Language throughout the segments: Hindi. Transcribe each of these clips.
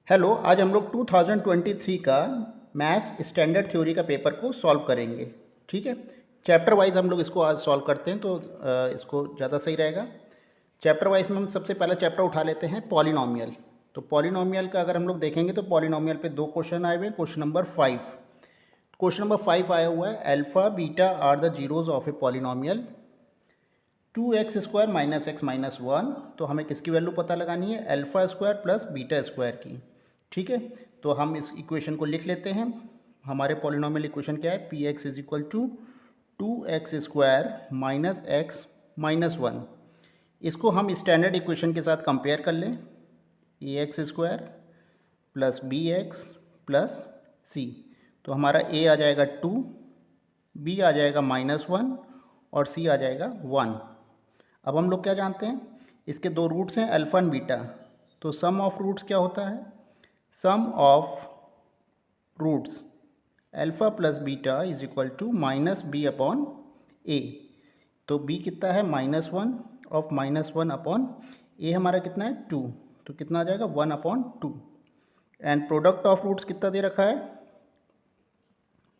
हेलो, आज हम लोग 2023 का मैथ्स स्टैंडर्ड थ्योरी का पेपर को सॉल्व करेंगे। ठीक है, चैप्टर वाइज हम लोग इसको आज सॉल्व करते हैं तो इसको ज़्यादा सही रहेगा। चैप्टर वाइज में हम सबसे पहला चैप्टर उठा लेते हैं पॉलिनोमियल। तो पॉलिनोमियल का अगर हम लोग देखेंगे तो पॉलिनोमियल पे दो क्वेश्चन आए हुए हैं। क्वेश्चन नंबर 5 आया हुआ है, alpha beta are the zeros of a polynomial 2x² minus x minus one. तो हमें किसकी वैल्यू पता लगानी है? Alpha square plus beta square की। ठीक है, तो हम इस इक्वेशन को लिख लेते हैं। हमारे पॉलिनोमियल इक्वेशन क्या है? P x is equal to 2x² minus x minus one. इसको हम स्टैंडर्ड इक्वेशन के साथ कंपेयर कर लें। A x square plus b x plus c. तो हमारा ए आ जाएगा 2, बी आ जाएगा -1 और सी आ जाएगा 1। अब हम लोग क्या जानते हैं? इसके दो रूट्स हैं अल्फ़ा एंड बीटा। तो सम ऑफ रूट्स क्या होता है? Sum of roots alpha plus beta is equal to minus b upon a. तो बी कितना है? -1 ऑफ -1 अपॉन ए हमारा कितना है? 2। तो कितना आ जाएगा? 1/2। एंड प्रोडक्ट ऑफ रूट्स कितना दे रखा है?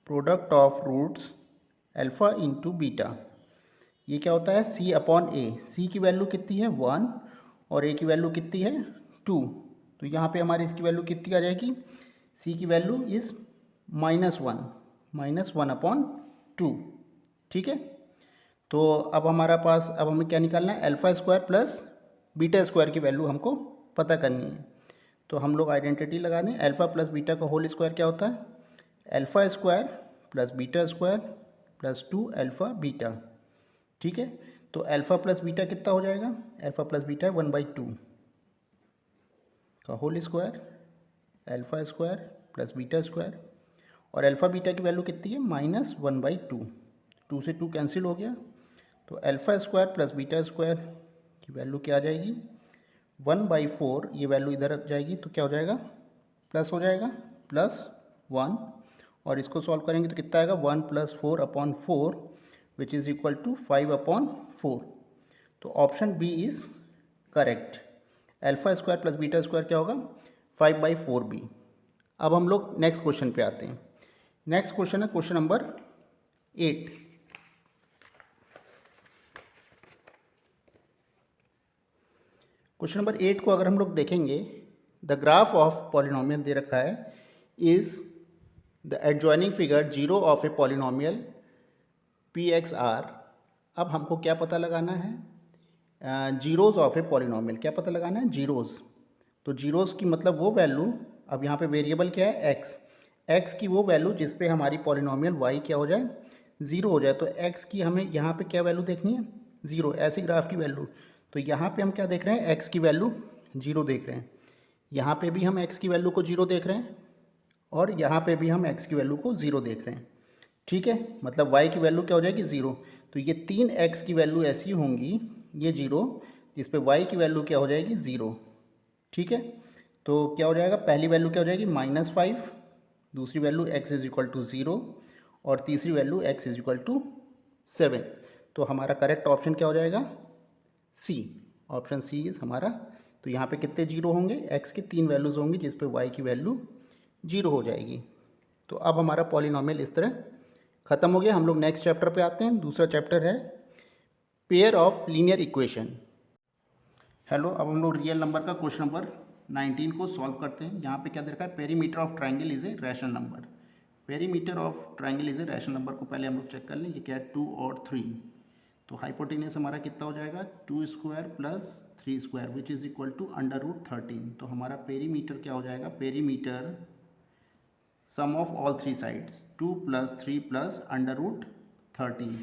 Product of roots alpha into beta, ये क्या होता है? c अपॉन ए। सी की वैल्यू कितनी है? 1 और ए की वैल्यू कितनी है? 2। तो यहाँ पे हमारी इसकी वैल्यू कितनी आ जाएगी? c की वैल्यू इज़ -1/2। ठीक है, तो अब हमारा पास अब हमें क्या निकालना है? Alpha square plus beta square की वैल्यू हमको पता करनी है। तो हम लोग आइडेंटिटी लगा दें। अल्फ़ा प्लस बीटा का होल स्क्वायर क्या होता है? Alpha square plus beta square plus 2 alpha beta. ठीक है, तो अल्फ़ा प्लस बीटा कितना हो जाएगा? अल्फ़ा प्लस बीटा 1/2 का whole square, alpha square plus beta square. और अल्फ़ा बीटा की वैल्यू कितनी है? -1/2। 2 से 2 कैंसिल हो गया। तो alpha square plus beta square की वैल्यू क्या आ जाएगी? 1/4। ये वैल्यू इधर आ जाएगी तो क्या हो जाएगा? प्लस हो जाएगा, +1। और इसको सॉल्व करेंगे तो कितना आएगा? 1 + 4/4 विच इज़ इक्वल टू 5/4। तो option B is correct. Alpha square plus beta square क्या होगा? 5/4b। अब हम लोग नेक्स्ट क्वेश्चन पे आते हैं। नेक्स्ट क्वेश्चन है क्वेश्चन नंबर 8। क्वेश्चन नंबर 8 को अगर हम लोग देखेंगे, द ग्राफ ऑफ पॉलिनोमियल दे रखा है is the adjoining figure 0 of a polynomial P x are. अब हमको क्या पता लगाना है? Zeros of a polynomial. क्या पता लगाना है? जीरोज़। तो जीरोज़ की मतलब वो वैल्यू, अब यहाँ पे वेरिएबल क्या है? एक्स। एक्स की वो वैल्यू जिस पे हमारी पॉलिनोमियल वाई क्या हो जाए? ज़ीरो हो जाए। तो एक्स की हमें यहाँ पे क्या वैल्यू देखनी है? ज़ीरो। ऐसे ग्राफ की वैल्यू। तो यहाँ पे हम क्या देख रहे हैं? एक्स की वैल्यू जीरो देख रहे हैं। यहाँ पे भी हम एक्स की वैल्यू को जीरो देख रहे हैं और यहाँ पे भी हम एक्स की वैल्यू को ज़ीरो देख रहे हैं। ठीक है, मतलब y की वैल्यू क्या हो जाएगी? ज़ीरो। तो ये तीन x की वैल्यू ऐसी होंगी, ये जीरो, जिस पे y की वैल्यू क्या हो जाएगी? ज़ीरो। ठीक है, तो क्या हो जाएगा? पहली वैल्यू क्या हो जाएगी? -5, दूसरी value x is equal to zero और तीसरी value x is equal to 7। तो हमारा करेक्ट ऑप्शन क्या हो जाएगा? सी। ऑप्शन सी इज़ हमारा। तो यहाँ पे कितने जीरो होंगे? x की तीन वैल्यूज़ होंगी जिस पे y की वैल्यू जीरो हो जाएगी। तो अब हमारा पॉलिनोमियल इस तरह ख़त्म हो गया। हम लोग नेक्स्ट चैप्टर पे आते हैं। दूसरा चैप्टर है pair of linear equation. Hello, अब हम लोग रियल नंबर का क्वेश्चन नंबर 19 को सॉल्व करते हैं। यहाँ पे क्या दे रखा है? Perimeter of triangle is a rational number. Perimeter of triangle is a rational number को पहले हम लोग चेक कर लें। ये क्या है? 2 और 3। तो हाइपोटेन्यूस हमारा कितना हो जाएगा? 2² plus 3² which is equal to √13। तो हमारा पेरीमीटर क्या हो जाएगा? Perimeter sum of all three sides 2 + 3 + √13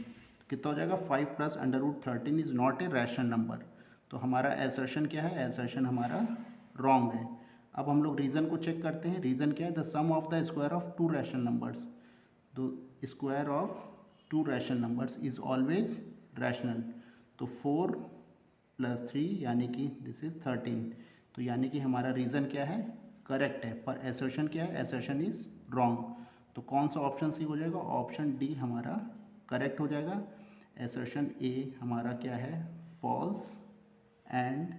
कितना हो जाएगा? 5 + √13 is not a rational number. तो हमारा एसर्शन क्या है? एसर्शन हमारा रॉन्ग है। अब हम लोग रीज़न को चेक करते हैं। रीज़न क्या है? The sum of the square of two rational numbers. तो square of two rational numbers is always rational. तो 4 + 3 यानी कि दिस इज़ 13। तो यानी कि हमारा रीज़न क्या है? करेक्ट है, पर एसर्शन क्या है? Assertion is wrong. तो कौन सा ऑप्शन सी हो जाएगा? ऑप्शन डी हमारा करेक्ट हो जाएगा। एसर्शन ए हमारा क्या है? फॉल्स। एंड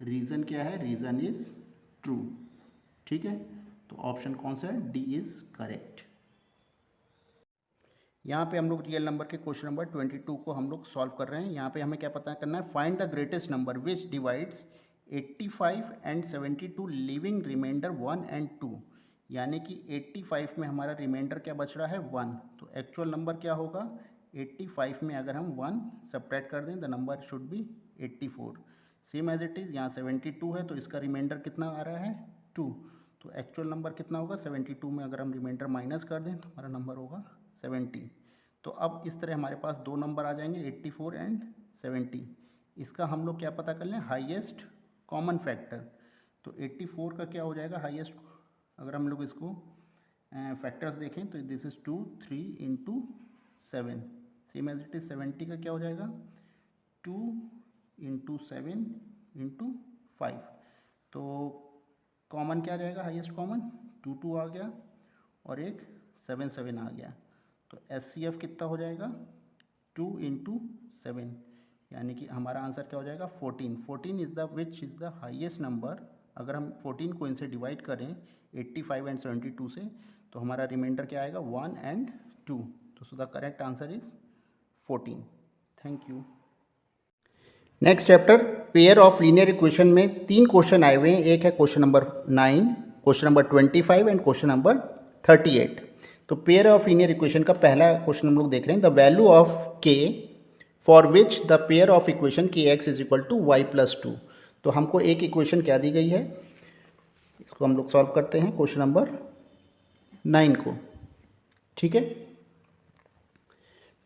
रीज़न क्या है? Reason is true. ठीक है, तो ऑप्शन कौन सा है, डी इज़ करेक्ट। यहाँ पे हम लोग रियल नंबर के क्वेश्चन नंबर 22 को हम लोग सॉल्व कर रहे हैं। यहाँ पे हमें क्या पता करना है, find the greatest number which divides 85 and 72 leaving remainder 1 and 2। यानी कि 85 में हमारा रिमाइंडर क्या बच रहा है, 1। तो एक्चुअल नंबर क्या होगा, 85 में अगर हम 1 सब्ट्रैक्ट कर दें the number should be 84। Same as it is यहाँ 72 है तो इसका रिमाइंडर कितना आ रहा है, 2। तो एक्चुअल नंबर कितना होगा, 72 में अगर हम रिमाइंडर माइनस कर दें तो हमारा नंबर होगा 70। तो अब इस तरह हमारे पास दो नंबर आ जाएंगे 84 एंड 70। इसका हम लोग क्या पता कर लें, हाईएस्ट कॉमन फैक्टर। तो 84 का क्या हो जाएगा हाईएस्ट, अगर हम लोग इसको फैक्टर्स देखें तो this is 2 3 into 7। Same as it is 70 का क्या हो जाएगा, 2 इंटू 7 इंटू 5। तो कॉमन क्या आ जाएगा, हाईएस्ट कॉमन 2 2 आ गया और एक 7 7 आ गया। तो SCF कितना हो जाएगा, 2 इंटू 7, यानी कि हमारा आंसर क्या हो जाएगा 14। 14 is the which is the highest number. अगर हम 14 को इनसे डिवाइड करें 85 एंड 72 से तो हमारा रिमाइंडर क्या आएगा, 1 एंड 2। तो so the correct answer is 14। Thank you. Next chapter pair of linear equation में 3 क्वेश्चन आए हुए हैं। एक है question number 9, question number 25 and question number 38। तो पेयर ऑफ लीनियर इक्वेशन का पहला क्वेश्चन हम लोग देख रहे हैं, the value of k for which the pair of equation के x is equal to y plus 2। तो हमको एक इक्वेशन क्या दी गई है, इसको हम लोग सॉल्व करते हैं क्वेश्चन नंबर 9 को। ठीक है,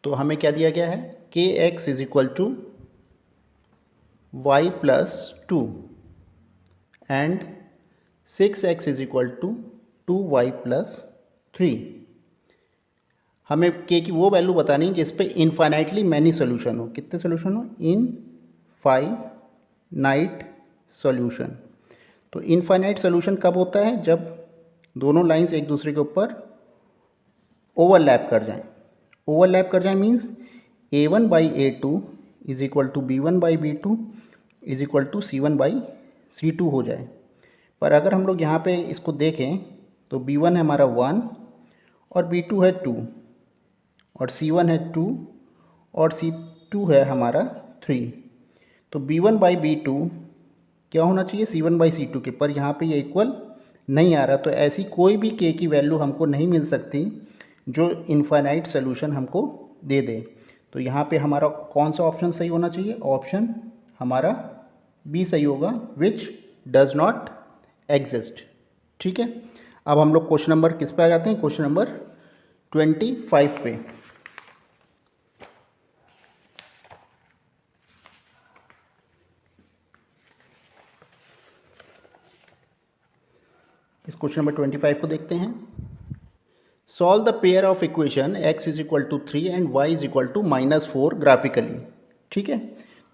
तो हमें क्या दिया गया है, के x is equal to y plus 2 and 6x is equal to 2y plus 3। हमें के की वो वैल्यू बतानी है जिस पे इनफाइनाइटली मैनी सोल्यूशन हो। कितने सोल्यूशन हो, इनफाइनाइट सोल्यूशन। तो इनफाइनाइट सोल्यूशन कब होता है, जब दोनों लाइंस एक दूसरे के ऊपर ओवरलैप कर जाएं। ओवरलैप कर जाएं means a1 by a2 is equal to b1 by b2 is equal to c1 by c2 हो जाए। पर अगर हम लोग यहाँ पे इसको देखें तो b1 है हमारा 1 और b2 है 2 और c1 है 2 और c2 है हमारा 3। तो b1 बाई b2 क्या होना चाहिए, c1 बाई c2 के, पर यहाँ पे ये इक्वल नहीं आ रहा। तो ऐसी कोई भी k की वैल्यू हमको नहीं मिल सकती जो इनफाइनाइट सोल्यूशन हमको दे दे। तो यहाँ पे हमारा कौन सा ऑप्शन सही होना चाहिए, ऑप्शन हमारा बी सही होगा, विच डज नॉट एग्जिस्ट। ठीक है, अब हम लोग क्वेश्चन नंबर किस पे आ जाते हैं, क्वेश्चन नंबर 25 पे। इस क्वेश्चन नंबर 25 को देखते हैं। Solve the pair of equation x is equal to 3 and y is equal to -4 graphically. ठीक है,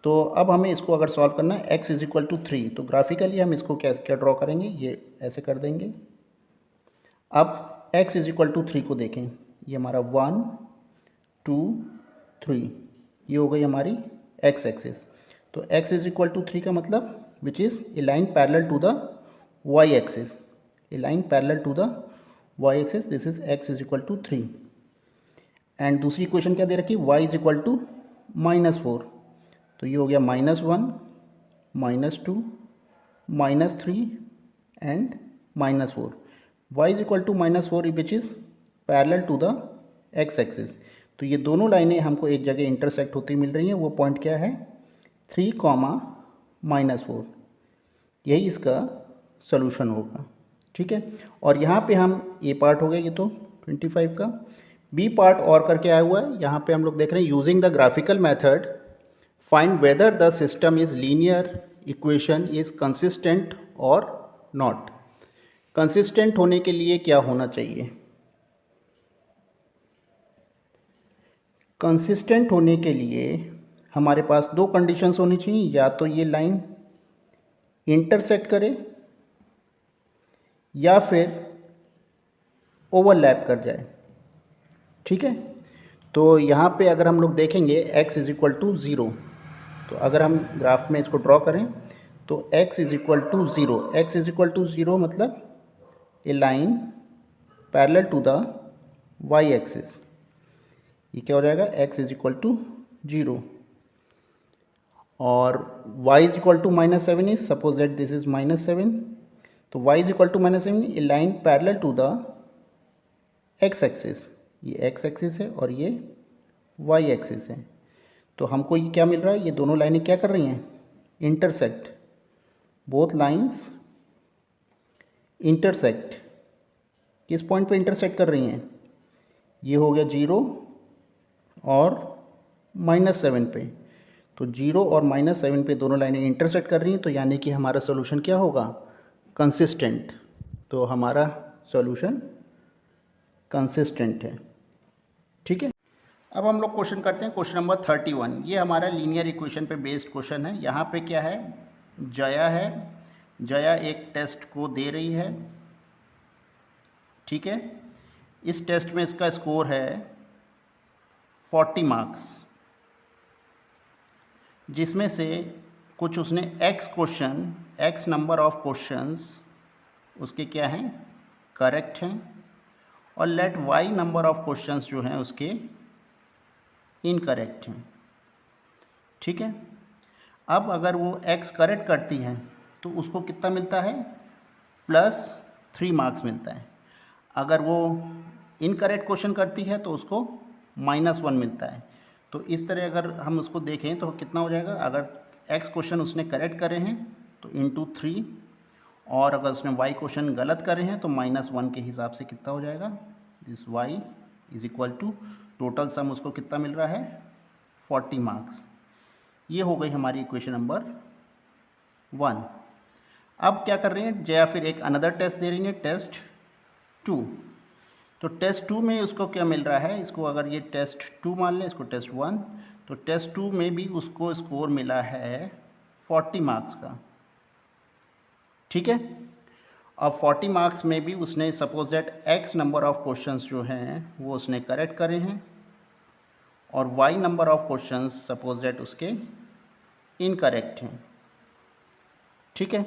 तो अब हमें इसको अगर सॉल्व करना है x इज इक्वल टू 3, तो ग्राफिकली हम इसको क्या ड्रॉ करेंगे, ये ऐसे कर देंगे। अब x इज इक्वल टू 3 को देखें, ये हमारा 1 2 3, ये हो गई हमारी x एक्सिस। तो x इज इक्वल टू 3 का मतलब which is a line parallel to the y axis, a line parallel to the y axis, this is x is equal to 3। And दूसरी इक्वेशन क्या दे रखी, y इज इक्वल टू -4। तो ये हो गया -1 -2 -3 and -4। y is equal to -4 which is parallel to the x axis. तो ये दोनों लाइनें हमको एक जगह इंटरसेक्ट होती मिल रही हैं। वो पॉइंट क्या है, 3, -4। यही इसका सॉल्यूशन होगा। ठीक है, और यहाँ पे हम ए पार्ट हो गया ये तो 25 का। बी पार्ट और करके आया हुआ है, यहाँ पे हम लोग देख रहे हैं using the graphical method find whether the system is linear equation is consistent और नॉट। कंसिस्टेंट होने के लिए क्या होना चाहिए, कंसिस्टेंट होने के लिए हमारे पास दो कंडीशंस होनी चाहिए, या तो ये लाइन इंटरसेक्ट करे या फिर ओवरलैप कर जाए। ठीक है, तो यहाँ पे अगर हम लोग देखेंगे x इज इक्वल टू 0, तो अगर हम ग्राफ में इसको ड्रॉ करें तो x is equal to 0, x is equal to 0 मतलब a line parallel to the y axis. ये क्या हो जाएगा, x इज इक्वल टू 0 और y is equal to -7 is, suppose that this is -7, तो y is equal to -7 a line parallel to the x axis. ये x एक्सिस है और ये y एक्सिस है। तो हमको ये क्या मिल रहा है, ये दोनों लाइनें क्या कर रही हैं, इंटरसेक्ट। Both lines intersect. किस पॉइंट पे इंटरसेक्ट कर रही हैं, ये हो गया 0 और -7 पे। तो 0 और -7 पे दोनों लाइनें इंटरसेक्ट कर रही हैं, तो यानी कि हमारा सॉल्यूशन क्या होगा, कंसिस्टेंट। तो हमारा सॉल्यूशन कंसिस्टेंट है। ठीक है, अब हम लोग क्वेश्चन करते हैं क्वेश्चन नंबर 31। ये हमारा लीनियर इक्वेशन पे बेस्ड क्वेश्चन है। यहाँ पे क्या है, जया है, जया एक टेस्ट को दे रही है। ठीक है, इस टेस्ट में इसका स्कोर है 40 मार्क्स, जिसमें से कुछ उसने x नंबर ऑफ क्वेश्चंस उसके क्या हैं, करेक्ट हैं, और let y number of questions जो हैं उसके इनकरेक्ट हैं। ठीक है, अब अगर वो x करेक्ट करती है तो उसको कितना मिलता है, +3 मार्क्स मिलता है। अगर वो इनकरेक्ट क्वेश्चन करती है तो उसको -1 मिलता है। तो इस तरह अगर हम उसको देखें तो कितना हो जाएगा, अगर x क्वेश्चन उसने करेक्ट करे हैं तो ×3, और अगर उसने y क्वेश्चन गलत करे हैं तो -1 के हिसाब से कितना हो जाएगा, this y is equal to total sum उसको कितना मिल रहा है, 40 मार्क्स। ये हो गई हमारी इक्वेशन नंबर 1। अब क्या कर रहे हैं, जया फिर एक अनदर टेस्ट दे रही है, टेस्ट 2। तो टेस्ट 2 में उसको क्या मिल रहा है, इसको अगर ये टेस्ट 2 मान लें, इसको टेस्ट 1, तो टेस्ट 2 में भी उसको स्कोर मिला है 40 मार्क्स का। ठीक है, अब 40 मार्क्स में भी उसने suppose that x number of questions जो हैं वो उसने करेक्ट करे हैं, और y number of questions suppose that उसके इनकरेक्ट हैं। ठीक है,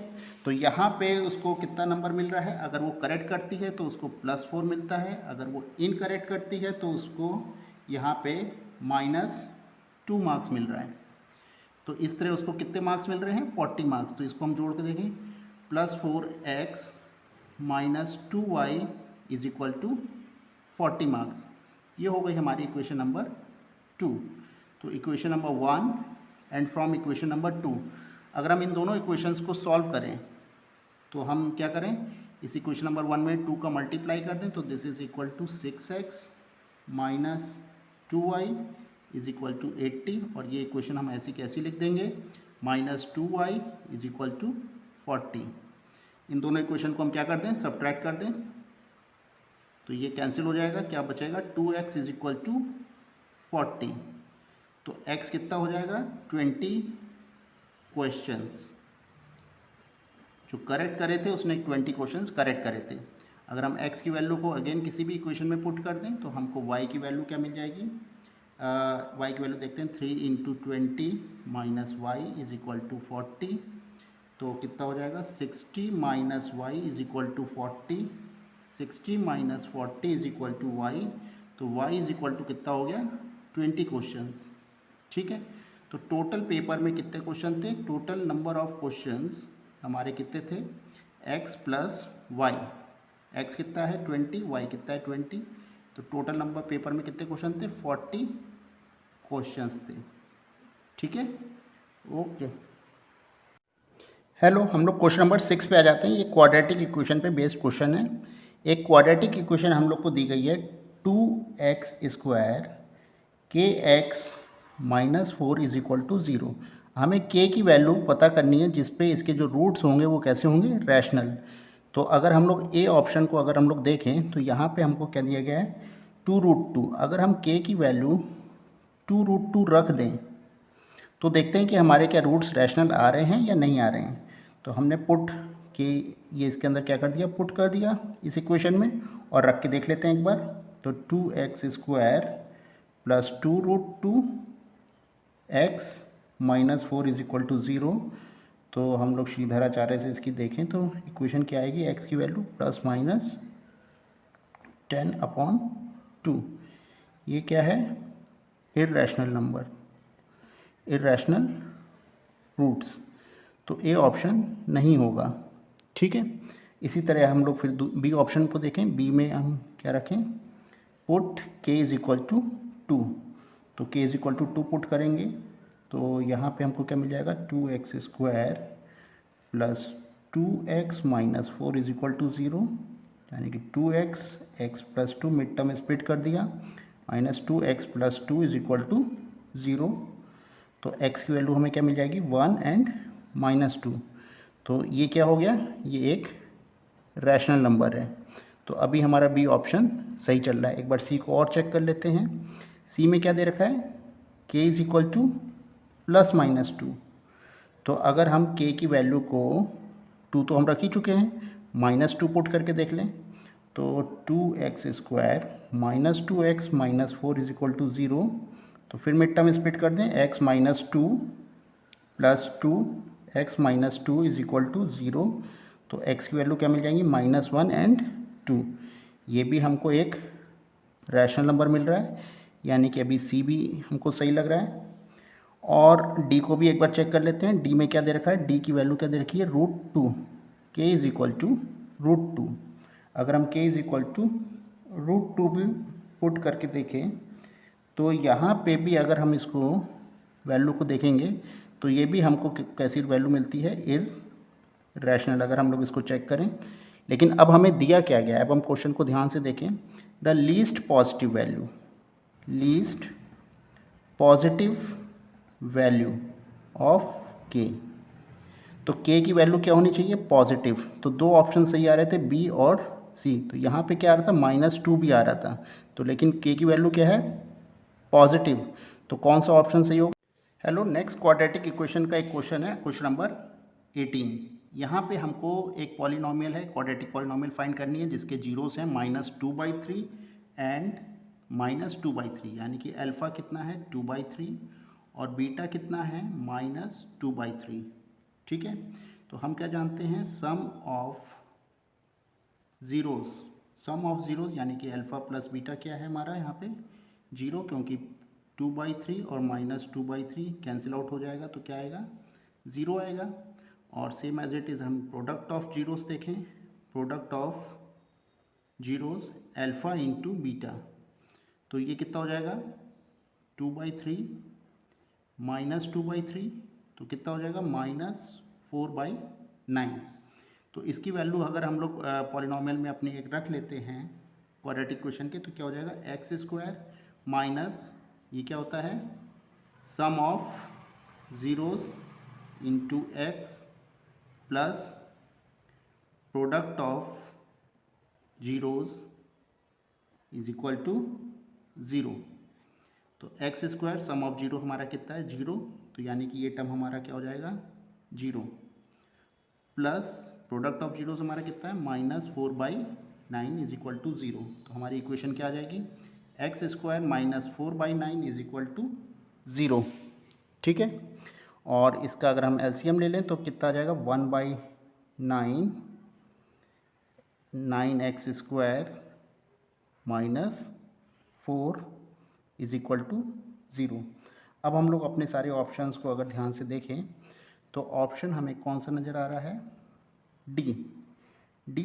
तो यहाँ पे उसको कितना नंबर मिल रहा है, अगर वो करेक्ट करती है तो उसको +4 मिलता है, अगर वो इनकरेक्ट करती है तो उसको यहाँ पे -2 मार्क्स मिल रहा है। तो इस तरह उसको कितने मार्क्स मिल रहे हैं, 40 मार्क्स। तो इसको हम जोड़ के देखें, +4x -2y is equal to 40 marks. ये हो गई हमारी इक्वेशन नंबर 2। तो equation number 1 and from equation number 2, अगर हम इन दोनों इक्वेशंस को सॉल्व करें तो हम क्या करें, इस इक्वेशन नंबर 1 में 2 का मल्टीप्लाई कर दें, तो this is equal to 6x -2y is equal to 80, और ये इक्वेशन हम ऐसी कैसी लिख देंगे, -2y इज इक्वल टू 40। इन दोनों इक्वेशन को हम क्या कर दें, सब्ट्रैक्ट कर दें, तो ये कैंसिल हो जाएगा, क्या बचेगा, 2x इज इक्वल टू 40। तो x कितना हो जाएगा, 20 क्वेश्चंस जो करेक्ट करे थे, उसने 20 क्वेश्चंस करेक्ट करे थे। अगर हम x की वैल्यू को अगेन किसी भी इक्वेशन में पुट कर दें तो हमको y की वैल्यू क्या मिल जाएगी, y की वैल्यू देखते हैं, 3 × 20 - y इज इक्वल टू 40। तो कितना हो जाएगा, 60 - y is equal to 40, 60 - 40 is equal to y। तो y इज इक्वल टू कितना हो गया, 20 क्वेश्चंस। ठीक है, तो टोटल पेपर में कितने क्वेश्चन थे, टोटल नंबर ऑफ क्वेश्चंस हमारे कितने थे, x + y। x कितना है 20, y कितना है 20, तो टोटल नंबर पेपर में कितने क्वेश्चन थे, 40 क्वेश्चंस थे। ठीक है, ओके। हेलो, हम लोग क्वेश्चन नंबर 6 पे आ जाते हैं। ये क्वाड्रेटिक इक्वेशन पे बेस्ड क्वेश्चन है। एक क्वाड्रेटिक इक्वेशन हम लोग को दी गई है, 2x² kx -4 is equal to 0। हमें k की वैल्यू पता करनी है जिस पे इसके जो रूट्स होंगे वो कैसे होंगे, रैशनल। तो अगर हम लोग ए ऑप्शन को अगर हम लोग देखें तो यहाँ पे हमको क्या दिया गया है, 2√2। अगर हम k की वैल्यू 2√2 रख दें तो देखते हैं कि हमारे क्या रूट्स रैशनल आ रहे हैं या नहीं आ रहे हैं। तो हमने पुट के ये इसके अंदर क्या कर दिया, पुट कर दिया इस इक्वेशन में, और रख के देख लेते हैं एक बार। तो 2x² + 2√2x -4 is equal to 0, तो हम लोग श्रीधराचार्य से इसकी देखें तो इक्वेशन क्या आएगी, x की वैल्यू ±10/2। ये क्या है, इर्रेशनल नंबर, इर्रेशनल रूट्स, तो ए ऑप्शन नहीं होगा। ठीक है, इसी तरह हम लोग फिर बी ऑप्शन को देखें। बी में हम क्या रखें, put k is equal to 2, तो k is equal to 2 put करेंगे तो यहाँ पे हमको क्या मिल जाएगा, 2x² plus 2x minus 4 is equal to 0, यानी कि 2x x plus 2 mid term split कर दिया, minus 2x plus 2 is equal to 0। तो x की वैल्यू हमें क्या मिल जाएगी, 1 एंड -2। तो ये क्या हो गया, ये एक रैशनल नंबर है। तो अभी हमारा बी ऑप्शन सही चल रहा है। एक बार सी को और चेक कर लेते हैं। सी में क्या दे रखा है, k इज इक्वल टू ±2। तो अगर हम k की वैल्यू को 2 तो हम रख ही चुके हैं, -2 पुट करके देख लें तो 2x² minus 2x minus 4 is equal to 0। तो फिर मिड टर्म स्प्लिट कर दें, x minus 2 plus 2x minus 2 is equal to 0। तो x की वैल्यू क्या मिल जाएंगी, -1 एंड 2। ये भी हमको एक रैशनल नंबर मिल रहा है, यानी कि अभी सी भी हमको सही लग रहा है। और डी को भी एक बार चेक कर लेते हैं। डी में क्या दे रखा है, डी की वैल्यू क्या दे रखी है, √2, k इज इक्वल टू √2। अगर हम k इज इक्वल टू √2 भी पुट करके देखें तो यहाँ पे भी अगर हम इसको वैल्यू को देखेंगे तो ये भी हमको कैसी वैल्यू मिलती है, इर्रेशनल, अगर हम लोग इसको चेक करें। लेकिन अब हमें दिया क्या गया है, अब हम क्वेश्चन को ध्यान से देखें। The least positive value, least positive value of k, तो k की वैल्यू क्या होनी चाहिए, पॉजिटिव। तो दो ऑप्शन सही आ रहे थे, बी और सी। तो यहाँ पे क्या आ रहा था, -2 भी आ रहा था, तो लेकिन k की वैल्यू क्या है, पॉजिटिव। तो कौन सा ऑप्शन सही होगा। हेलो, नेक्स्ट क्वाड्रेटिक इक्वेशन का एक क्वेश्चन है, क्वेश्चन नंबर 18। यहाँ पे हमको एक पॉलिनोमियल है, क्वाड्रेटिक पॉलिनोमियल फाइंड करनी है जिसके जीरोस हैं -2/3 एंड -2/3, यानी कि अल्फ़ा कितना है, 2/3 और बीटा कितना है, -2/3। ठीक है, तो हम क्या जानते हैं, सम ऑफ ज़ीरोस, यानी कि अल्फ़ा प्लस बीटा क्या है हमारा यहाँ पे 0, क्योंकि 2/3 और -2/3 कैंसिल आउट हो जाएगा तो क्या आएगा, 0 आएगा। और सेम एज इट इज़ हम प्रोडक्ट ऑफ जीरोस देखें, product of zeros alpha into beta, तो ये कितना हो जाएगा, 2/3 -2/3, तो कितना हो जाएगा, -4/9। तो इसकी वैल्यू अगर हम लोग पॉलिनोमियल में अपनी एक रख लेते हैं क्वाड्रेटिक इक्वेशन के, तो क्या हो जाएगा, x² माइनस ये क्या होता है, sum of zeros into x plus product of zeros is equal to 0। तो x² सम ऑफ जीरो हमारा कितना है, 0, तो यानी कि ये टर्म हमारा क्या हो जाएगा, 0 प्लस प्रोडक्ट ऑफ जीरोस हमारा कितना है, -4/9 इज इक्वल टू 0। तो हमारी इक्वेशन क्या आ जाएगी, x² -4/9 इज इक्वल टू 0। ठीक है, और इसका अगर हम एलसीएम ले लें तो कितना आ जाएगा, 1/9, 9x² -4 इज इक्वल टू 0। अब हम लोग अपने सारे ऑप्शंस को अगर ध्यान से देखें तो ऑप्शन हमें कौन सा नज़र आ रहा है, डी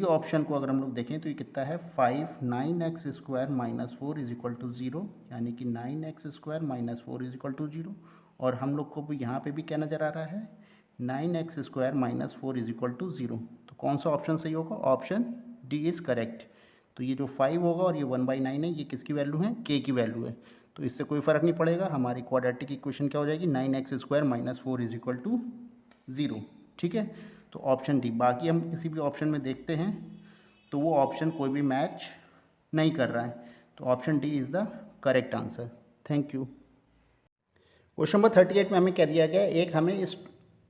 ऑप्शन को अगर हम लोग देखें तो ये कितना है, 5 9x² -4 इज इक्वल टू 0, यानी कि 9x² -4 इज इक्वल टू 0। और हम लोग को भी यहाँ पे भी क्या नज़र आ रहा है, 9x² -4 इज इक्वल टू 0। तो कौन सा ऑप्शन सही होगा, ऑप्शन डी इज़ करेक्ट। तो ये जो 5 होगा और ये 1/9 है, ये किसकी वैल्यू है, k की वैल्यू है। तो इससे कोई फ़र्क नहीं पड़ेगा, हमारी क्वाड्रेटिक इक्वेशन क्या हो जाएगी, 9x² -4 इज इक्वल टू 0। ठीक है, तो ऑप्शन डी। बाकी हम किसी भी ऑप्शन में देखते हैं तो वो ऑप्शन कोई भी मैच नहीं कर रहा है, तो option D is the correct answer. Thank you. Question number 38 में हमें क्या दिया गया है,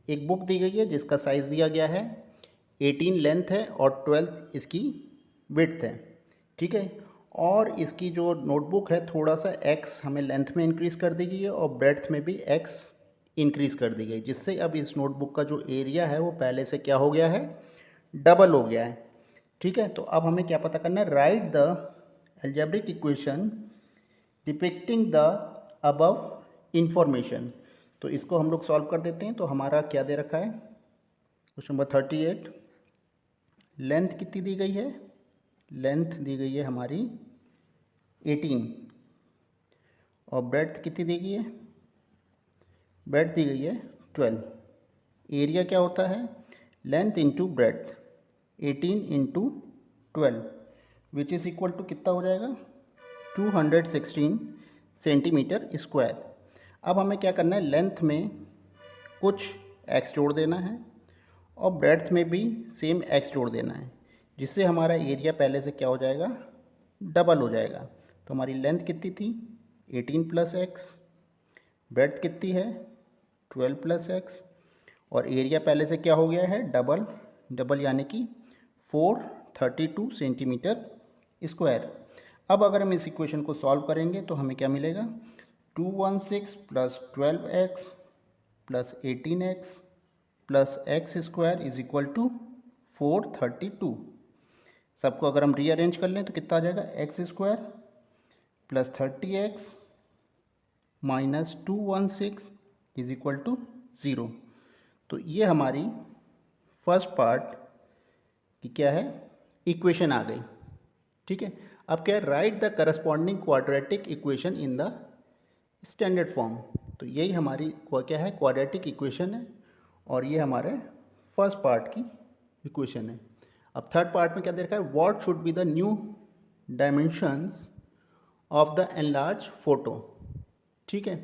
एक बुक दी गई है जिसका साइज़ दिया गया है 18 लेंथ है और 12 इसकी विड्थ है। ठीक है, और इसकी जो नोटबुक है थोड़ा सा x हमें लेंथ में इंक्रीज़ कर दी गई है और ब्रेड्थ में भी x इंक्रीज़ कर दी गई, जिससे अब इस नोटबुक का जो एरिया है वो पहले से क्या हो गया है, डबल हो गया है। ठीक है, तो अब हमें क्या पता करना है, right the algebraic equation depicting the above information. तो इसको हम लोग सॉल्व कर देते हैं। तो हमारा क्या दे रखा है, क्वेश्चन नंबर 38, लेंथ कितनी दी गई है, लेंथ दी गई है हमारी 18 और ब्रेड्थ कितनी दी गई है, ब्रेड्थ दी गई है 12। एरिया क्या होता है, length into breadth, 18 into 12 which is equal to कितना हो जाएगा, 216 सेंटीमीटर स्क्वायर। अब हमें क्या करना है, लेंथ में कुछ एक्स जोड़ देना है और ब्रेड्थ में भी सेम एक्स जोड़ देना है, जिससे हमारा एरिया पहले से क्या हो जाएगा, डबल हो जाएगा। तो हमारी लेंथ कितनी थी 18 प्लस एक्स, ब्रेड्थ कितनी है 12 प्लस एक्स, और एरिया पहले से क्या हो गया है, डबल, डबल यानी कि 432 सेंटीमीटर स्क्वायर। अब अगर हम इस इक्वेशन को सॉल्व करेंगे तो हमें क्या मिलेगा, 216 plus 12x plus 18x plus x square is equal to 432। सबको अगर हम रीअरेंज कर लें तो कितना आ जाएगा, x square plus 30x minus 216 is equal to 0। तो ये हमारी फर्स्ट पार्ट की क्या है, इक्वेशन आ गई। ठीक है, अब क्या है, right the corresponding quadratic equation in the standard form. तो यही हमारी क्या है, क्वाड्रेटिक इक्वेशन है और ये हमारे फर्स्ट पार्ट की इक्वेशन है। अब थर्ड पार्ट में क्या दे रखा है, what should be the new dimensions of the enlarge photo. ठीक है,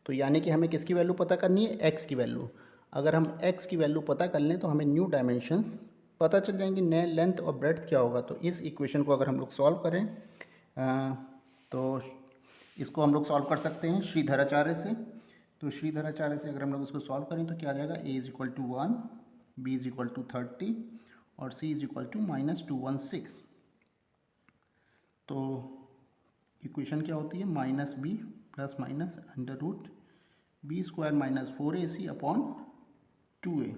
तो यानी कि हमें किसकी वैल्यू पता करनी है, एक्स की वैल्यू। अगर हम एक्स की वैल्यू पता कर लें तो हमें न्यू डायमेंशंस पता चल जाएंगे, नए लेंथ और ब्रेड्थ क्या होगा। तो इस इक्वेशन को अगर हम लोग सॉल्व करें तो इसको हम लोग सॉल्व कर सकते हैं श्रीधराचार्य से। तो श्रीधराचार्य से अगर हम लोग इसको सॉल्व करें तो क्या आ जाएगा, a is equal to 1, b is equal to 30 और c is equal to minus 216। तो इक्वेशन क्या होती है, minus b plus minus under root b square minus 4ac upon 2a।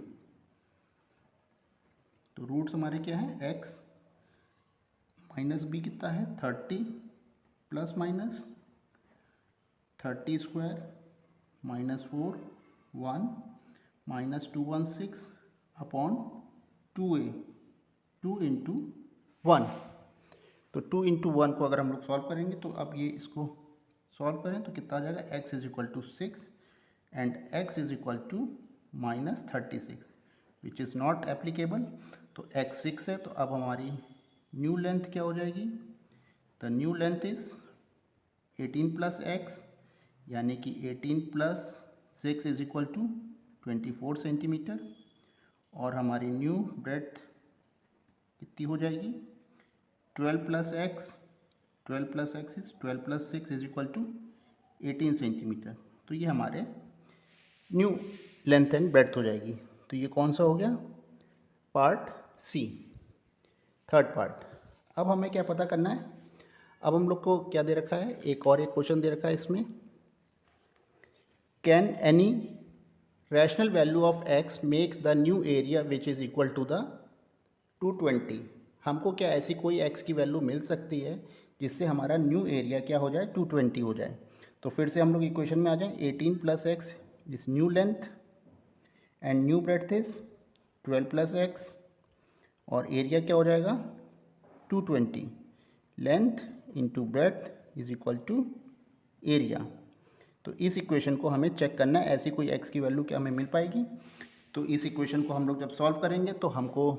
तो रूट्स हमारे क्या है, एक्स माइनस बी कितना है 30 plus minus 30 square minus 4 1 minus 216 upon 2a, 2 into 1। तो 2 इंटू 1 को अगर हम लोग सॉल्व करेंगे तो अब ये इसको सॉल्व करें तो कितना आ जाएगा, x is equal to 6 and x is equal to minus 36 which is not applicable. तो x 6 है, तो अब हमारी न्यू लेंथ क्या हो जाएगी, the new length is 18 plus x यानी कि 18 plus 6 is equal to 24 centimetre, और हमारी न्यू ब्रेड्थ कितनी हो जाएगी, 12 plus x, 12 plus x is 12 plus 6 is equal to 18 centimetre. तो ये हमारे न्यू लेंथ एंड ब्रेड्थ हो जाएगी। तो ये कौन सा हो गया, पार्ट सी, थर्ड पार्ट। अब हमें क्या पता करना है, अब हम लोग को क्या दे रखा है, एक क्वेश्चन दे रखा है इसमें, can any rational value of x makes the new area which is equal to the 220। हमको क्या ऐसी कोई एक्स की वैल्यू मिल सकती है जिससे हमारा न्यू एरिया क्या हो जाए, 220 हो जाए। तो फिर से हम लोग इक्वेशन में आ जाएं, 18 plus x is new length and new breadth is 12 plus x, और एरिया क्या हो जाएगा 220, length into breadth is equal to area. तो इस इक्वेशन को हमें चेक करना है, ऐसी कोई एक्स की वैल्यू क्या हमें मिल पाएगी। तो इस इक्वेशन को हम लोग जब सॉल्व करेंगे तो हमको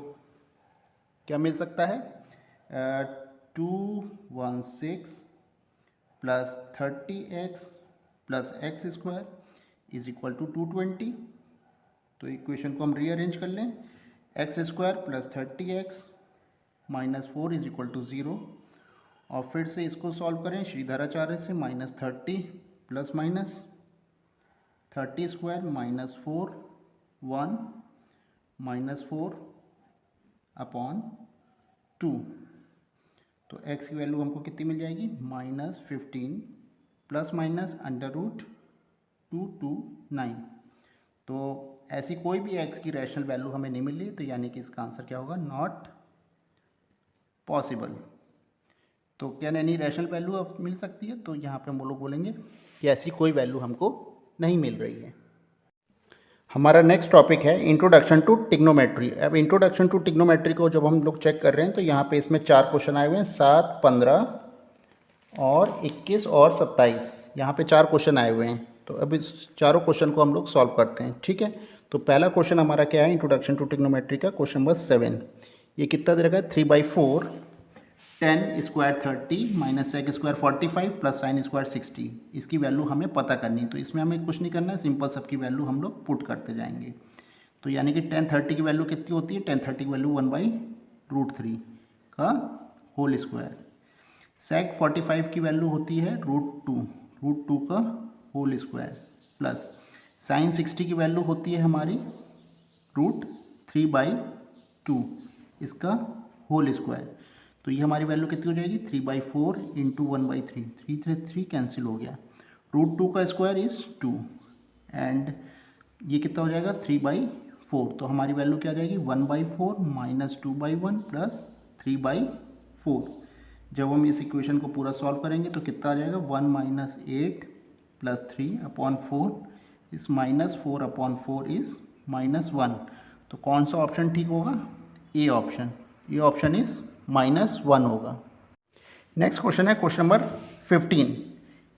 क्या मिल सकता है, 216 plus 30x plus x square is equal to 220। तो इक्वेशन को हम रीअरेंज कर लें, x square plus 30x minus 4 is equal to 0, और फिर से इसको सॉल्व करें श्रीधराचार्य से, minus 30 plus minus 30 square minus 4 1 minus 4 upon 2। तो x की वैल्यू हमको कितनी मिल जाएगी, -15 प्लस माइनस अंडर रूट 229। तो ऐसी कोई भी x की रैशनल वैल्यू हमें नहीं मिल रही, तो यानी कि इसका आंसर क्या होगा, नॉट पॉसिबल। तो कैन एनी रैशनल वैल्यू अब मिल सकती है, तो यहाँ पे हम लोग बोलेंगे कि ऐसी कोई वैल्यू हमको नहीं मिल रही है। हमारा नेक्स्ट टॉपिक है इंट्रोडक्शन टू टिग्नोमेट्री। अब इंट्रोडक्शन टू टिग्नोमेट्री को जब हम लोग चेक कर रहे हैं तो यहाँ पे इसमें 4 क्वेश्चन आए हुए हैं, 7, 15 और 21 और 27। यहाँ पे 4 क्वेश्चन आए हुए हैं। तो अब इस चारों क्वेश्चन को हम लोग सॉल्व करते हैं, ठीक है। तो पहला क्वेश्चन हमारा क्या है, इंट्रोडक्शन टू टिग्नोमेट्री का क्वेश्चन नंबर 7। ये कितना दे रखा है, 3/4 10 square 30 minus sec square 45 plus sine square 60। इसकी वैल्यू हमें पता करनी है। तो इसमें हमें कुछ नहीं करना है, सिंपल सबकी वैल्यू हम लोग पुट करते जाएंगे। तो यानी कि 10 30 की वैल्यू कितनी होती है, 10 30 की वैल्यू 1/√3 का होल स्क्वायर। सेक 45 की वैल्यू होती है √2 का होल स्क्वायर प्लस साइन 60 की वैल्यू होती है हमारी √3/2 इसका होल स्क्वायर। तो ये हमारी वैल्यू कितनी हो जाएगी, 3/4 इंटू 1/3, 3 कैंसिल हो गया। √2 का स्क्वायर इज़ 2 एंड ये कितना हो जाएगा 3/4। तो हमारी वैल्यू क्या आ जाएगी 1/4 माइनस 2/1 प्लस 3/4। जब हम इस इक्वेशन को पूरा सॉल्व करेंगे तो कितना आ जाएगा 1 माइनस 8 प्लस 3/4 इस माइनस 4/4 इज -1। तो कौन सा ऑप्शन ठीक होगा, ए ऑप्शन। ये ऑप्शन इज -1 होगा। नेक्स्ट क्वेश्चन है question number 15।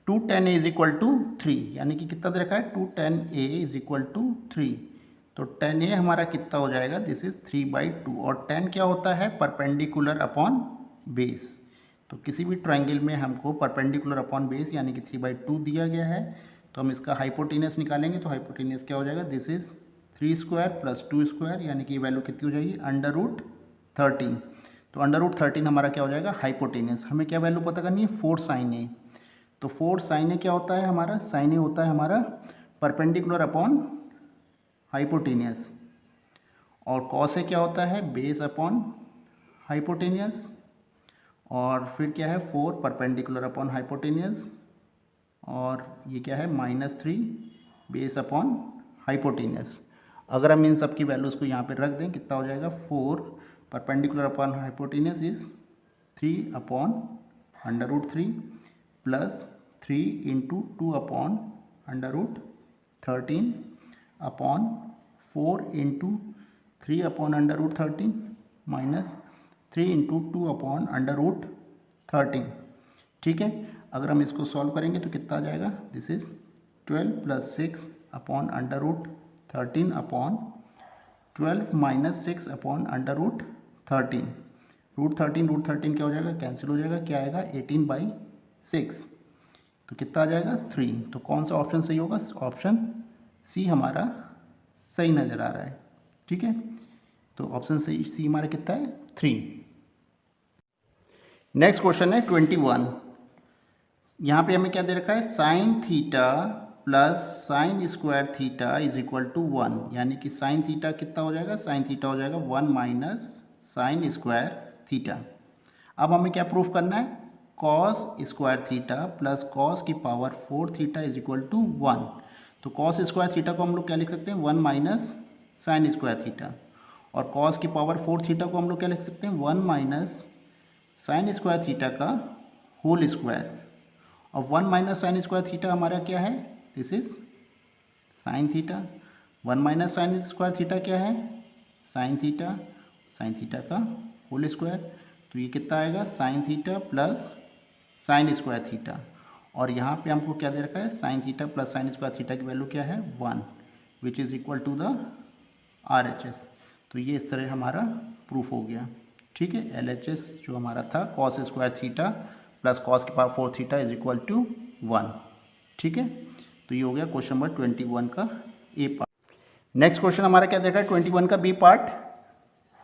2tan a is equal to 3, यानी कि कितना दे रखा है 2tan a is equal to 3। तो tan a हमारा कितना हो जाएगा, दिस इज 3/2। और tan क्या होता है, परपेंडिकुलर अपॉन बेस। तो किसी भी ट्रायंगल में हमको परपेंडिकुलर अपॉन बेस यानी कि 3/2 दिया गया है। तो हम इसका हाइपोटेनस निकालेंगे। तो हाइपोटेनस क्या हो जाएगा, this is 3 square plus 2 square, यानी कि वैल्यू कितनी हो जाएगी √13। तो √13 हमारा क्या हो जाएगा हाइपोटेनस। हमें क्या वैल्यू पता करनी है, 4 sin a। तो 4 sin a क्या होता है हमारा, sin a होता है हमारा परपेंडिकुलर अपॉन हाइपोटेनस। और cos a क्या होता है, बेस अपॉन हाइपोटेनस। और फिर क्या है 4 परपेंडिकुलर अपॉन हाइपोटेनस। और ये क्या है -3 बेस अपॉन हाइपोटेनस। अगर हम इन सब की वैल्यूज़ को यहाँ पे रख दें, कितना हो जाएगा 4 perpendicular upon hypotenuse is 3/√3 plus 3 into 2/√13 upon 4 into 3/√13 minus 3 into 2/√13। ठीक है। अगर हम इसको सॉल्व करेंगे तो कितना आ जाएगा, this is 12 plus 6/√13 upon 12 minus 6/√13। √13 क्या हो जाएगा, कैंसिल हो जाएगा, क्या आएगा 18/6। तो कितना आ जाएगा 3। तो कौन सा ऑप्शन सही होगा, ऑप्शन सी हमारा सही नज़र आ रहा है। ठीक है। तो ऑप्शन सी हमारा कितना है 3। नेक्स्ट क्वेश्चन है 21। यहाँ पे हमें क्या दे रखा है, sine theta plus sine square theta is equal to 1, यानी कि साइन थीटा कितना हो जाएगा, साइन थीटा हो जाएगा 1 माइनस साइन स्क्वायर थीटा। अब हमें क्या प्रूफ करना है, cos square theta plus cos की power 4 theta is equal to 1। तो कॉस स्क्वायर थीटा को हम लोग क्या लिख सकते हैं, 1 माइनस साइन स्क्वायर थीटा। और कॉस की पावर 4 थीटा को हम लोग क्या लिख सकते हैं, 1 माइनस साइन स्क्वायर थीटा का होल स्क्वायर। और 1 माइनस साइन स्क्वायर थीटा हमारा क्या है, this is sine theta. 1 minus sign square theta क्या है, साइन थीटा का होल स्क्वायर। तो ये कितना आएगा, sign theta plus sine square theta. और यहाँ पे हमको क्या दे रखा है, sine theta plus sine square theta की वैल्यू क्या है 1, which is equal to the RHS। तो ये इस तरह हमारा प्रूफ हो गया। ठीक है। LHS जो हमारा था cos square theta plus cos की power 4 theta is equal to 1। ठीक है। तो ये हो गया क्वेश्चन नंबर 21 का ए पार्ट। नेक्स्ट क्वेश्चन हमारा क्या देखा है 21 का B part.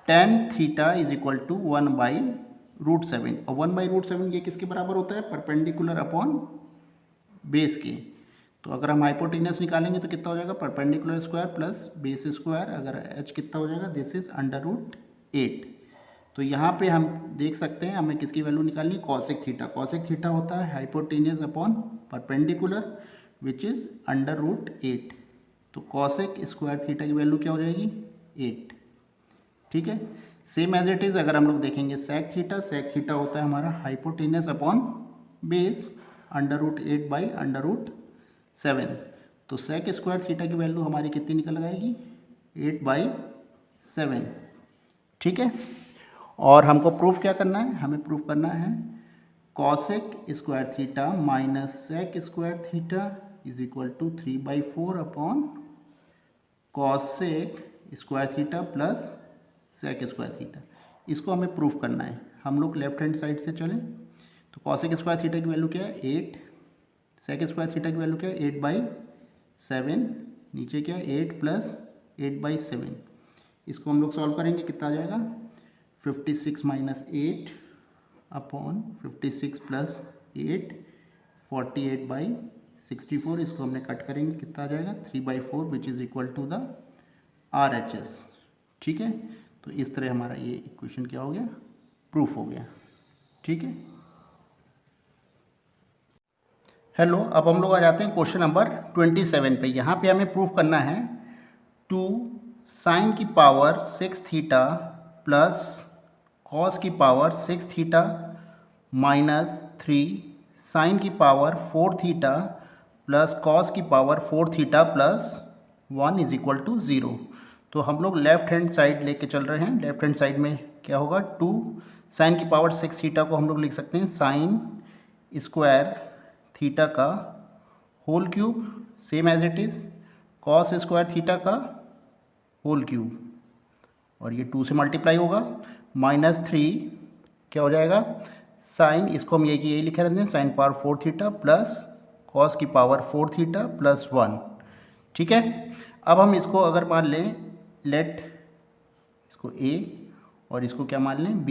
tan theta is equal to 1/√7। और 1/√7 ये किसके बराबर होता है, परपेंडिकुलर अपॉन बेस के। तो अगर हम हाइपोटेनस निकालेंगे तो कितना हो जाएगा, perpendicular square plus base square. अगर h कितना हो जाएगा, दिस इज √8। तो यहाँ पे हम देख सकते हैं हमें किसकी वैल्यू निकालनी है, कॉसेक थीटा। कॉसेक थीटा होता है hypotenuse upon perpendicular which is √8। तो कॉसेक स्क्वायर थीटा की वैल्यू क्या हो जाएगी 8। ठीक है, सेम एज इट इज़ अगर हम लोग देखेंगे सेक थीटा होता है हमारा हाइपोटेनस अपॉन बेस √8/√7। तो सेक स्क्वायर थीटा की वैल्यू हमारी कितनी निकल आएगी 8/7। ठीक है, और हमको प्रूफ क्या करना है, हमें प्रूफ करना है cosec square theta minus sec square theta is equal to 3/4 upon cosec square theta plus sec square theta. इसको हमें प्रूफ करना है। हम लोग लेफ्ट हैंड साइड से चलें तो कॉसेक स्क्वायर थीटा की वैल्यू क्या है 8, सेक स्क्वायर थीटा की वैल्यू क्या है 8/7, नीचे क्या है 8 + 8/7। इसको हम लोग सॉल्व करेंगे, कितना आ जाएगा 56 - 8 अपॉन 56 + 8 48/64। इसको हमने कट करेंगे, कितना आ जाएगा 3/4 which is equal to the RHS। ठीक है, तो इस तरह हमारा ये इक्वेशन क्या हो गया, प्रूफ हो गया। ठीक है, हेलो, अब हम लोग आ जाते हैं क्वेश्चन नंबर 27 पे। यहाँ पे हमें प्रूफ करना है 2 sin की पावर 6 थीटा प्लस cos की पावर 6 थीटा माइनस 3 sin की पावर 4 थीटा प्लस cos की power 4 theta plus 1 is equal to 0। तो हम लोग लेफ्ट हैंड साइड लेके चल रहे हैं। लेफ्ट हैंड साइड में क्या होगा 2 sin की पावर 6 थीटा को हम लोग लिख सकते हैं sin स्क्वायर थीटा का whole cube, same as it is cos square theta का होल क्यूब, और ये 2 से मल्टीप्लाई होगा माइनस 3 क्या हो जाएगा साइन, इसको हम यही लिखे रहते हैं sine power 4 theta plus cos की पावर 4 थीटा प्लस 1। ठीक है, अब हम इसको अगर मान लें लेट इसको a और इसको क्या मान लें b,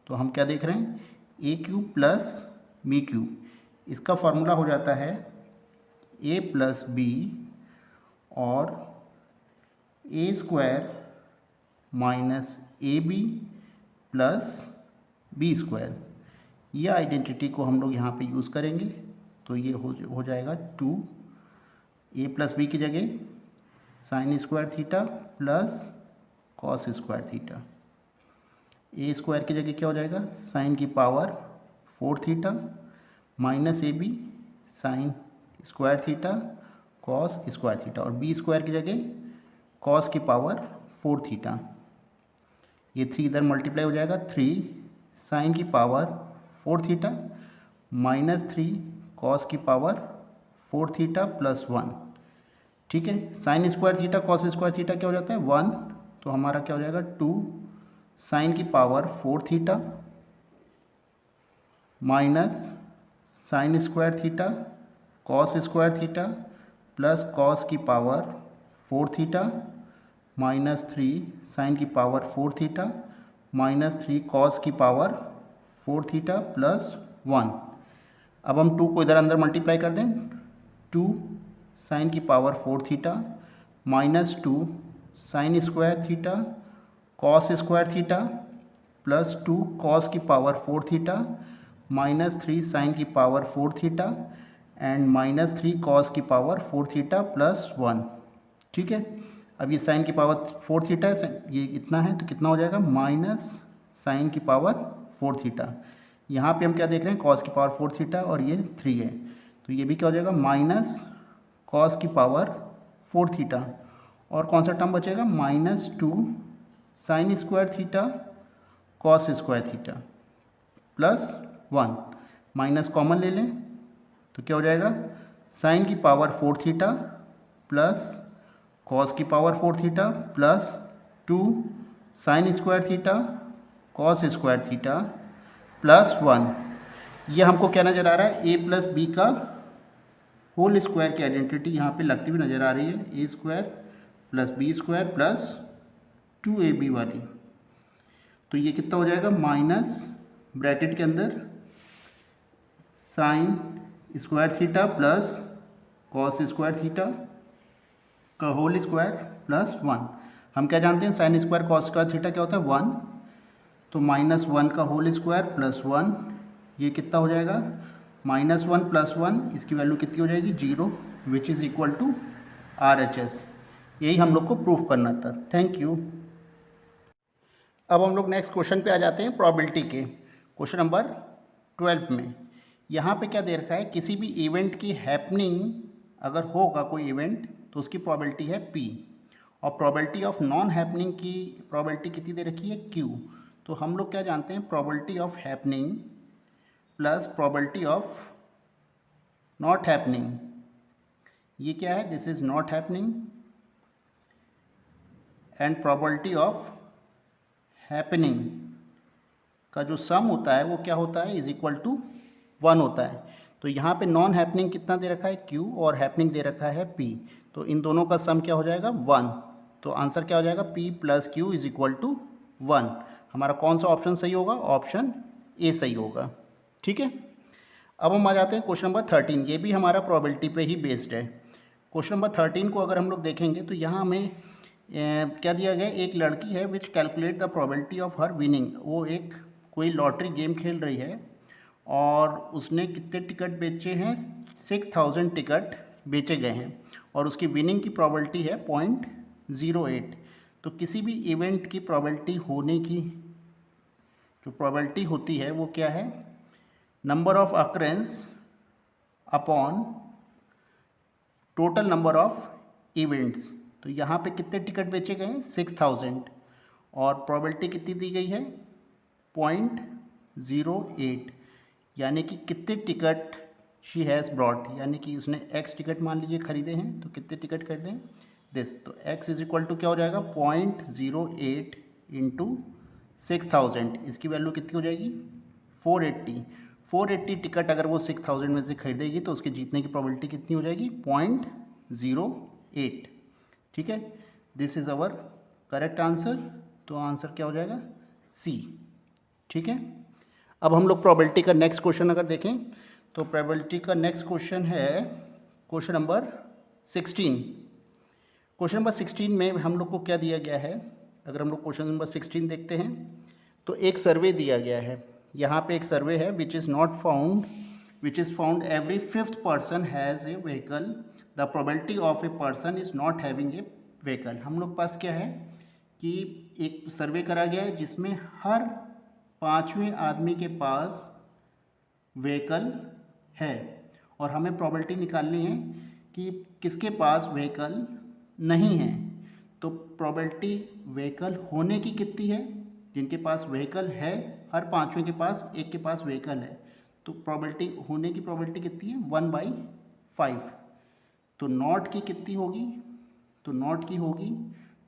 तो हम क्या देख रहे हैं a³ प्लस b³। इसका फॉर्मूला हो जाता है a + b और a² minus ab plus b²। ये आइडेंटिटी को हम लोग यहाँ पे यूज़ करेंगे, तो ये हो जाएगा 2a + b की जगह sign square theta plus cos square theta, a² की जगह क्या हो जाएगा साइन की power 4 theta minus ab sign square theta cos square theta, और b² की जगह कॉस की पावर 4 थीटा। ये 3 इधर मल्टीप्लाई हो जाएगा 3 साइन की पावर 4 थीटा माइनस 3 कॉस की पावर 4 थीटा प्लस 1। ठीक है, sign square theta cos square theta क्या हो जाता है 1, तो हमारा क्या हो जाएगा 2 साइन की power 4 theta minus sign square theta cos square theta plus cos की पावर 4 थीटा माइनस 3 साइन की पावर 4 थीटा माइनस 3 कॉस की पावर 4 थीटा प्लस 1। अब हम 2 को इधर अंदर मल्टीप्लाई कर दें, 2 साइन की power 4 theta minus 2 sign square theta cos square theta plus 2 cos की पावर 4 थीटा माइनस 3 साइन की power 4 theta and minus 3 cos की पावर 4 थीटा प्लस 1। ठीक है, अब ये साइन की पावर 4 थीटा है, ये इतना है तो कितना हो जाएगा माइनस साइन की पावर 4 थीटा। यहाँ पे हम क्या देख रहे हैं कॉस की पावर 4 थीटा और ये 3 है, तो ये भी क्या हो जाएगा माइनस कॉस की पावर 4 थीटा, और कौन सा टर्म बचेगा minus 2 sign square theta cos square theta plus 1। Minus common ले लें तो क्या हो जाएगा साइन की पावर 4 थीटा प्लस कॉस की power 4 theta plus 2 sign square theta cos square theta plus 1। ये हमको क्या नज़र आ रहा है a + b का होल स्क्वायर की आइडेंटिटी यहाँ पे लगती हुई नज़र आ रही है, a² + b² प्लस 2ab वाली। तो ये कितना हो जाएगा माइनस ब्रैकेट के अंदर sign square theta plus cos square theta का होल स्क्वायर प्लस 1। हम क्या जानते हैं sine square cos square theta क्या होता है 1, तो माइनस 1 का होल स्क्वायर प्लस 1, ये कितना हो जाएगा माइनस 1 प्लस 1, इसकी वैल्यू कितनी हो जाएगी 0 which is equal to RHS। यही हम लोग को प्रूफ करना था। Thank you. अब हम लोग नेक्स्ट क्वेश्चन पे आ जाते हैं प्रोबेबिलिटी के। क्वेश्चन नंबर 12 में यहाँ पे क्या दे रखा है, किसी भी इवेंट की हैपनिंग अगर होगा कोई इवेंट तो उसकी प्रोबेबिलिटी है P, और प्रोबेबिलिटी ऑफ नॉन हैपनिंग की प्रोबेबिलिटी कितनी दे रखी है, Q। तो हम लोग क्या जानते हैं, probability of happening plus probability of not happening. ये क्या है, this is not happening, and probability of happening का जो सम होता है वो क्या होता है, इज इक्वल टू 1 होता है। तो यहाँ पे नॉन हैपनिंग कितना दे रखा है, Q, और हैपनिंग दे रखा है P। तो इन दोनों का सम क्या हो जाएगा, 1। तो आंसर क्या हो जाएगा, P plus Q is equal to 1। हमारा कौन सा ऑप्शन सही होगा, ऑप्शन ए सही होगा। ठीक है। अब हम आ जाते हैं क्वेश्चन नंबर 13। ये भी हमारा प्रोबेबिलिटी पे ही बेस्ड है। क्वेश्चन नंबर 13 को अगर हम लोग देखेंगे तो यहाँ हमें क्या दिया गया, एक लड़की है which calculate the probability of her winning. वो एक कोई लॉटरी गेम खेल रही है और उसने कितने टिकट बेचे हैं, 6000 टिकट बेचे गए हैं, और उसकी विनिंग की प्रोबेबिलिटी है 0.08। तो किसी भी इवेंट की प्रोबेबिलिटी होने की जो प्रोबेबिलिटी होती है वो क्या है, number of occurrence upon total number of events. तो यहाँ पे कितने टिकट बेचे गए हैं, 6000, और प्रोबेबिलिटी कितनी दी गई है, 0.08, यानी कि कितने टिकट शी हैज़ ब्रॉट, यानी कि उसने x टिकट मान लीजिए खरीदे हैं, तो कितने टिकट खरीदे हैं, दिस। तो x इज इक्वल टू क्या हो जाएगा, 0.08 इंटू 6000, इसकी वैल्यू कितनी हो जाएगी, 480। 480 टिकट अगर वो 6000 में से खरीदेगी तो उसके जीतने की प्रोबेबिलिटी कितनी हो जाएगी, 0.08। ठीक है, this is our correct answer. तो आंसर क्या हो जाएगा, सी। ठीक है। अब हम लोग प्रोबेबिलिटी का नेक्स्ट क्वेश्चन अगर देखें तो प्रोबेबिलिटी का नेक्स्ट क्वेश्चन है क्वेश्चन नंबर 16। क्वेश्चन नंबर 16 में हम लोग को क्या दिया गया है, अगर हम लोग क्वेश्चन नंबर 16 देखते हैं तो एक सर्वे दिया गया है। यहाँ पे एक सर्वे है which is found every 5th person has a vehicle, the probability of a person is not having a vehicle. हम लोग पास क्या है कि एक सर्वे करा गया है जिसमें हर 5वें आदमी के पास व्हीकल है, और हमें प्रोबेबिलिटी निकालनी है कि किसके पास व्हीकल नहीं है। तो प्रोबेबिलिटी व्हीकल होने की कितनी है, जिनके पास व्हीकल है, हर 5वें के पास एक के पास व्हीकल है, तो प्रोबेबिलिटी होने की प्रोबेबिलिटी कितनी है, 1/5। तो नॉट की कितनी होगी, तो नॉट की होगी,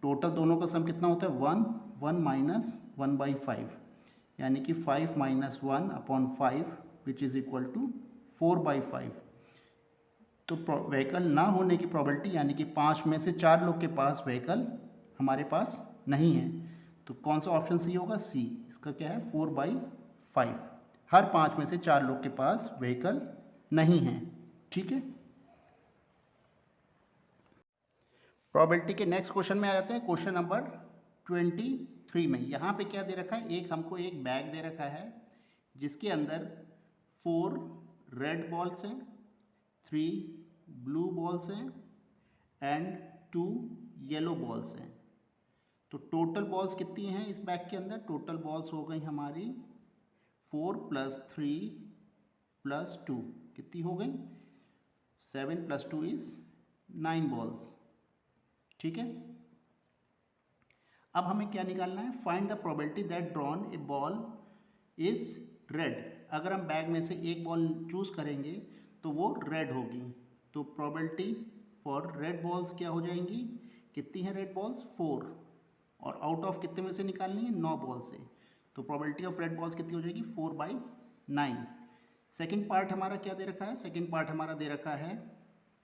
टोटल दोनों का सम कितना होता है, 1 माइनस 1/5, यानी कि 5 minus 1/5 which is equal to 4/5। तो व्हीकल ना होने की प्रोबेबिलिटी, यानी कि 5 में से 4 लोग के पास व्हीकल हमारे पास नहीं है, तो कौन सा ऑप्शन सही होगा, सी। इसका क्या है, 4/5, हर 5 में से 4 लोग के पास व्हीकल नहीं है। ठीक है। प्रोबेबिलिटी के नेक्स्ट क्वेश्चन में आ जाते हैं, क्वेश्चन नंबर 23 में। यहाँ पे क्या दे रखा है, हमको एक बैग दे रखा है जिसके अंदर 4 रेड बॉल्स हैं, 3 ब्लू बॉल्स हैं एंड 2 येलो बॉल्स हैं। तो टोटल बॉल्स कितनी हैं इस बैग के अंदर, टोटल बॉल्स हो गई हमारी 4 + 3 + 2, कितनी हो गई, 7 + 2 इज 9 बॉल्स। ठीक है। अब हमें क्या निकालना है, find the probability that drawn A ball is red. अगर हम बैग में से एक बॉल चूज करेंगे तो वो रेड होगी। तो प्रोबेबिलिटी फॉर रेड बॉल्स क्या हो जाएंगी, कितनी है रेड बॉल्स, 4, और आउट ऑफ कितने में से निकालनी है, 9 बॉल से। तो प्रोबेबिलिटी ऑफ रेड बॉल्स कितनी हो जाएगी, 4/9। सेकेंड पार्ट हमारा क्या दे रखा है, सेकेंड पार्ट हमारा दे रखा है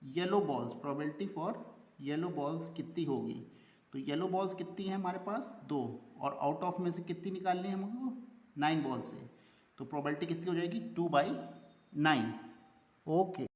yellow balls. Probability for yellow balls कितनी होगी, तो येलो बॉल्स कितनी है हमारे पास, 2, और आउट ऑफ में से कितनी निकालनी है हमको, 9 बॉल से। तो प्रोबेबिलिटी कितनी हो जाएगी, 2/9। ओके।